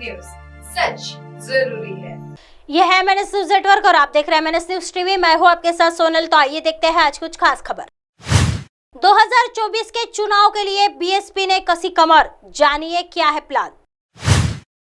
News, सच जरूरी है। यह है MNS न्यूज नेटवर्क और आप देख रहे हैं MNS न्यूज टीवी। मैं हूं आपके साथ सोनल। तो आइए देखते हैं आज कुछ खास खबर। 2024 के चुनाव के लिए बीएसपी ने कसी कमर, जानिए क्या है प्लान।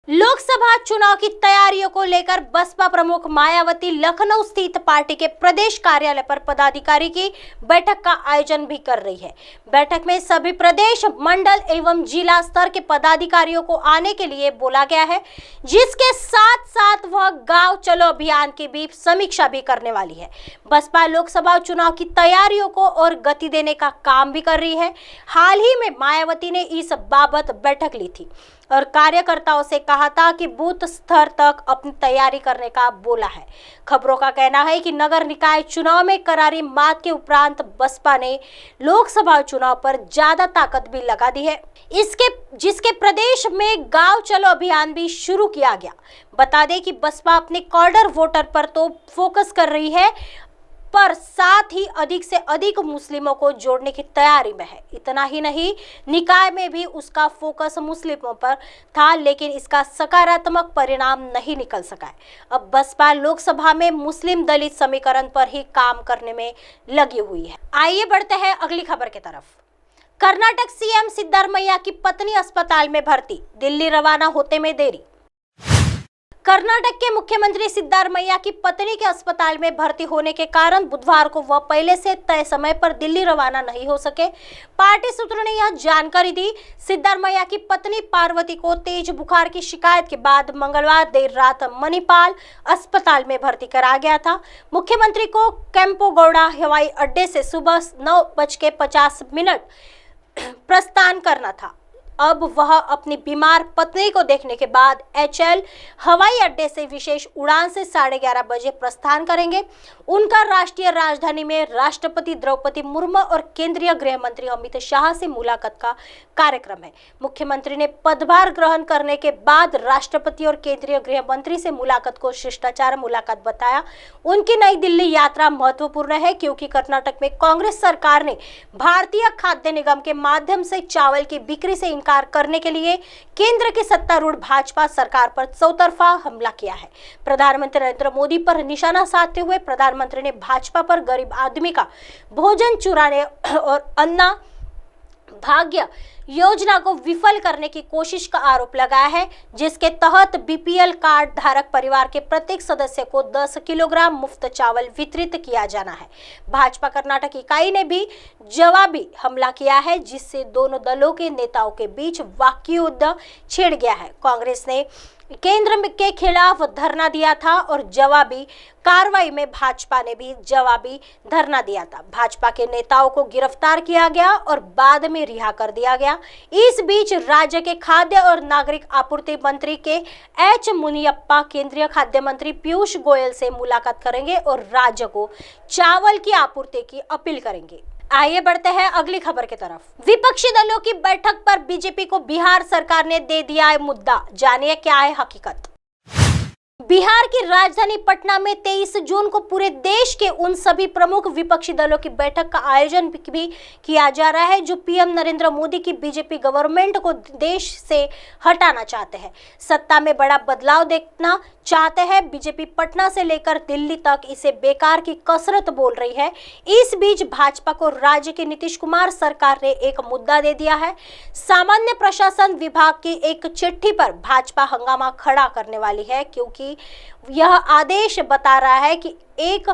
लोकसभा चुनाव की तैयारियों को लेकर बसपा प्रमुख मायावती लखनऊ स्थित पार्टी के प्रदेश कार्यालय पर पदाधिकारी की बैठक का आयोजन भी कर रही है। बैठक में सभी प्रदेश, मंडल एवं जिला स्तर के पदाधिकारियों को आने के लिए बोला गया है, जिसके साथ साथ वह गांव चलो अभियान की भी समीक्षा भी करने वाली है। बसपा लोकसभा चुनाव की तैयारियों को और गति देने का काम भी कर रही है। हाल ही में मायावती ने इस बाबत बैठक ली थी और कार्यकर्ताओं से कहा था कि बूथ स्तर तक अपनी तैयारी करने का बोला है। खबरों का कहना है कि नगर निकाय चुनाव में करारी मात के उपरांत बसपा ने लोकसभा चुनाव पर ज्यादा ताकत भी लगा दी है, जिसके प्रदेश में गांव चलो अभियान भी शुरू किया गया। बता दें कि बसपा अपने कॉर्डर वोटर पर तो फोकस कर रही है, पर साथ ही अधिक से अधिक मुस्लिमों को जोड़ने की तैयारी में है। इतना ही नहीं, निकाय में भी उसका फोकस मुस्लिमों पर था, लेकिन इसका सकारात्मक परिणाम नहीं निकल सका है। अब बसपा लोकसभा में मुस्लिम दलित समीकरण पर ही काम करने में लगी हुई है। आइए बढ़ते हैं अगली खबर की तरफ। कर्नाटक सीएम सिद्धारमैया की पत्नी अस्पताल में भर्ती, दिल्ली रवाना होते में देरी। कर्नाटक के मुख्यमंत्री सिद्धारमैया की पत्नी के अस्पताल में भर्ती होने के कारण बुधवार को वह पहले से तय समय पर दिल्ली रवाना नहीं हो सके। पार्टी सूत्रों ने यह जानकारी दी। सिद्धारमैया की पत्नी पार्वती को तेज बुखार की शिकायत के बाद मंगलवार देर रात मणिपाल अस्पताल में भर्ती कराया गया था। मुख्यमंत्री को केम्पेगौड़ा हवाई अड्डे से सुबह 9:50 प्रस्थान करना था। अब वह अपनी बीमार पत्नी को देखने के बाद HL हवाई अड्डे से विशेष उड़ान से 11:30 बजे प्रस्थान करेंगे। उनका राष्ट्रीय राजधानी में राष्ट्रपति द्रौपदी मुर्मू और केंद्रीय गृह मंत्री अमित शाह से मुलाकात का कार्यक्रम है। मुख्यमंत्री ने पदभार ग्रहण करने के बाद राष्ट्रपति और केंद्रीय गृह मंत्री से मुलाकात को शिष्टाचार मुलाकात बताया। उनकी नई दिल्ली यात्रा महत्वपूर्ण है, क्योंकि कर्नाटक में कांग्रेस सरकार ने भारतीय खाद्य निगम के माध्यम से चावल की बिक्री से करने के लिए केंद्र की सत्तारूढ़ भाजपा सरकार पर चौतरफा हमला किया है। प्रधानमंत्री नरेंद्र मोदी पर निशाना साधते हुए प्रधानमंत्री ने भाजपा पर गरीब आदमी का भोजन चुराने और अन्ना भाग्य योजना को विफल करने की कोशिश का आरोप लगाया है, जिसके तहत BPL कार्ड धारक परिवार के प्रत्येक सदस्य को 10 किलोग्राम मुफ्त चावल वितरित किया जाना है। भाजपा कर्नाटक इकाई ने भी जवाबी हमला किया है, जिससे दोनों दलों के नेताओं के बीच वाकयुद्ध छिड़ गया है। कांग्रेस ने केंद्र के खिलाफ धरना दिया था और जवाबी कार्रवाई में भाजपा ने भी जवाबी धरना दिया था। भाजपा के नेताओं को गिरफ्तार किया गया और बाद में रिहा कर दिया गया। इस बीच राज्य के खाद्य और नागरिक आपूर्ति मंत्री के H मुनियप्पा केंद्रीय खाद्य मंत्री पीयूष गोयल से मुलाकात करेंगे और राज्य को चावल की आपूर्ति की अपील करेंगे। आइए बढ़ते हैं अगली खबर की तरफ। विपक्षी दलों की बैठक पर बीजेपी को बिहार सरकार ने दे दिया है मुद्दा, जानिए क्या है हकीकत। बिहार की राजधानी पटना में 23 जून को पूरे देश के उन सभी प्रमुख विपक्षी दलों की बैठक का आयोजन भी किया जा रहा है जो पीएम नरेंद्र मोदी की बीजेपी गवर्नमेंट को देश से हटाना चाहते हैं, सत्ता में बड़ा बदलाव देखना चाहते हैं। बीजेपी पटना से लेकर दिल्ली तक इसे बेकार की कसरत बोल रही है। इस बीच भाजपा को राज्य की नीतीश कुमार सरकार ने एक मुद्दा दे दिया है। सामान्य प्रशासन विभाग की एक चिट्ठी पर भाजपा हंगामा खड़ा करने वाली है, क्योंकि यह आदेश बता रहा है कि एक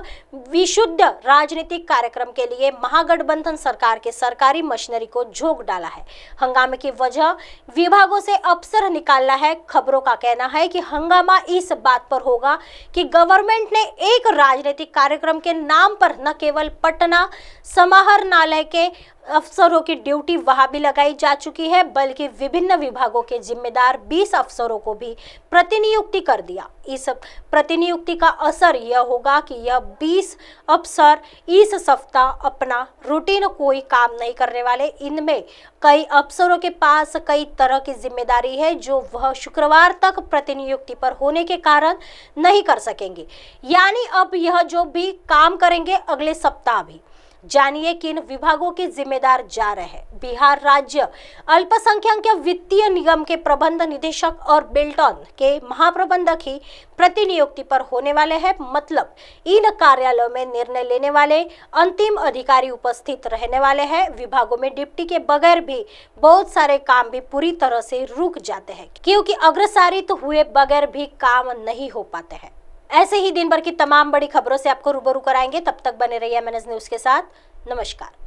विशुद्ध राजनीतिक कार्यक्रम के लिए महागठबंधन सरकार के सरकारी मशीनरी को झोंक डाला है। हंगामे की वजह विभागों से अफसर निकालना है। खबरों का कहना है कि हंगामा इस बात पर होगा कि गवर्नमेंट ने एक राजनीतिक कार्यक्रम के नाम पर न केवल पटना समाहरणालय के अफसरों की ड्यूटी वहां भी लगाई जा चुकी है, बल्कि विभिन्न विभागों के जिम्मेदार 20 अफसरों को भी प्रतिनियुक्ति कर दिया। इस प्रतिनियुक्ति का असर यह होगा कि यह 20 अफसर इस सप्ताह अपना रूटीन कोई काम नहीं करने वाले। इनमें कई अफसरों के पास कई तरह की जिम्मेदारी है जो वह शुक्रवार तक प्रतिनियुक्ति पर होने के कारण नहीं कर सकेंगे। यानी अब यह जो भी काम करेंगे अगले सप्ताह भी जानिए किन विभागों के जिम्मेदार जा रहे हैं। बिहार राज्य अल्पसंख्यक वित्तीय निगम के प्रबंध निदेशक और बेल्टॉन के महाप्रबंधक ही प्रतिनियुक्ति पर होने वाले हैं। मतलब इन कार्यालयों में निर्णय लेने वाले अंतिम अधिकारी उपस्थित रहने वाले हैं। विभागों में डिप्टी के बगैर भी बहुत सारे काम भी पूरी तरह से रुक जाते हैं, क्योंकि अग्रसारित हुए बगैर भी काम नहीं हो पाते हैं। ऐसे ही दिन भर की तमाम बड़ी खबरों से आपको रूबरू कराएंगे। तब तक बने रहिए MNS न्यूज के साथ। नमस्कार।